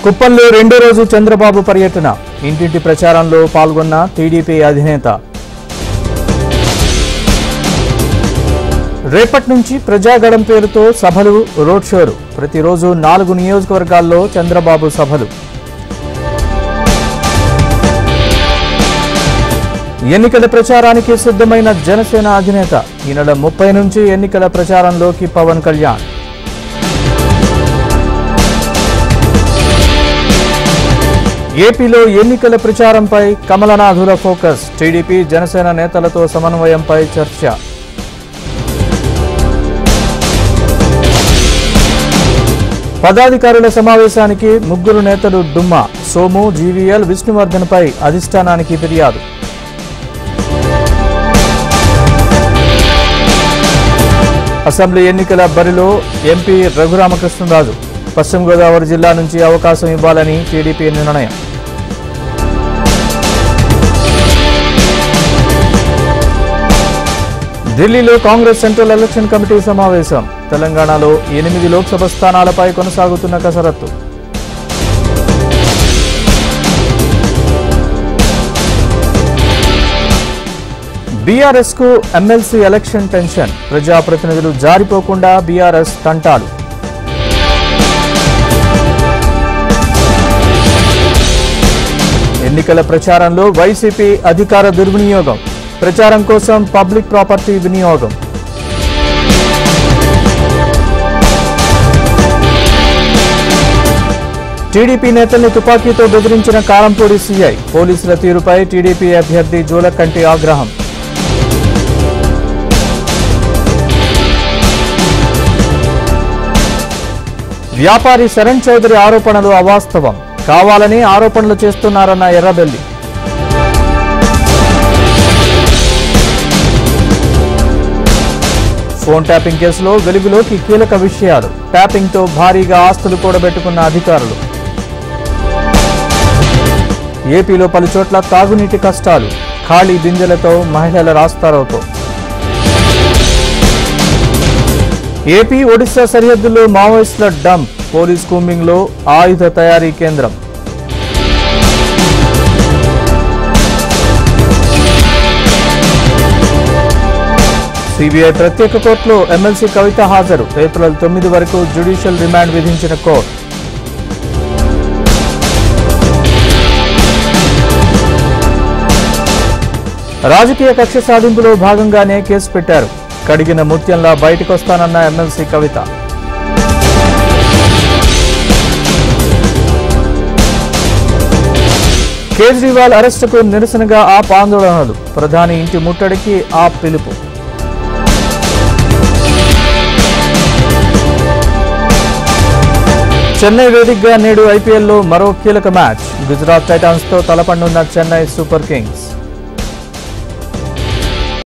కుప్పంలో రెండో రోజు చంద్రబాబు పర్యటన ఇంటింటి ప్రచారంలో పాల్గొన్న టీడీపీ అధినేత. రేపటి నుంచి ప్రజాగళం పేరుతో సభలు, రోడ్ షోలు. ప్రతిరోజు 4 నియోజకవర్గాల్లో చంద్రబాబు సభలు. ఎన్నికల ప్రచారానికి సిద్ధమైన జనసేన అధినేత. ఈ నెల 30 నుంచి ఎన్నికల ప్రచారంలోకి పవన్ కళ్యాణ్. ఏపీలో ఎన్నికల ప్రచారంపై కమలనాథుల ఫోకస్. టీడీపీ, జనసేన నేతలతో సమన్వయంపై చర్చ. పదాధికారుల సమావేశానికి 3 నేతలు డుమ్మా. సోము, జీవీఎల్, విష్ణువర్ధన్పై అధిష్టానానికి ఫిర్యాదు. అసెంబ్లీ ఎన్నికల బరిలో ఎంపీ రఘురామకృష్ణరాజు. పశ్చిమ గోదావరి జిల్లా నుంచి అవకాశం ఇవ్వాలని టీడీపీ నిర్ణయం. ఢిల్లీలో కాంగ్రెస్ సెంట్రల్ ఎలక్షన్ కమిటీ సమావేశం. తెలంగాణలో 8 లోక్సభ స్థానాలపై కొనసాగుతున్న కసరత్తు. బీఆర్ఎస్ కు ఎమ్మెల్సీ ఎలక్షన్ టెన్షన్. ప్రజాప్రతినిధులు జారిపోకుండా బీఆర్ఎస్ తంటాలు. ఎన్నికల ప్రచారంలో వైసీపీ అధికార దుర్వినియోగం. ప్రచారం కోసం పబ్లిక్ ప్రాపర్టీ వినియోగం. టీడీపీ నేతల్ని తుపాకీతో బెదిరించిన కారంపూడి సీఐ. పోలీసుల తీరుపై టీడీపీ అభ్యర్థి జోలకంటి ఆగ్రహం. వ్యాపారి శరణ్ చౌదరి ఆరోపణలు అవాస్తవం. కావాలని ఆరోపణలు చేస్తున్నారన్న ఎర్రబెల్లి. ఫోన్ ట్యాపింగ్ కేసులో వెలుగులోకి కీలక విషయాలు. ట్యాపింగ్తో భారీగా ఆస్తులు కూడబెట్టుకున్న అధికారులు. ఏపీలో పలుచోట్ల తాగునీటి కష్టాలు. ఖాళీ బిందెలతో మహిళల రాస్తారోకో. ఏపీ, ఒడిశా సరిహద్దుల్లో మావోయిస్టుల డంప్. పోలీస్ కూంబింగ్లో ఆయుధ తయారీ కేంద్రం. సిబిఐ ప్రత్యేక కోర్టులో ఎమ్మెల్సీ కవిత హాజరు. ఏప్రిల్ 9 వరకు జ్యుడిషియల్ రిమాండ్ విధించిన కోర్టు. రాజకీయ కక్ష సాధింపులో భాగంగానే కేసు పెట్టారు. కడిగిన ముత్యంలా బయటకొస్తానన్న ఎమ్మెల్సీ కవిత. కేజ్రీవాల్ అరెస్టుకు నిరసనగా ఆప్ ఆందోళనలు. ప్రధాని ఇంటి ముట్టడికి ఆప్ పిలుపు. చెన్నై వేదికగా నేడు ఐపీఎల్లో మరో కీలక మ్యాచ్. గుజరాత్ టైటాన్స్ తో తలపడనున్న చెన్నై సూపర్ కింగ్స్.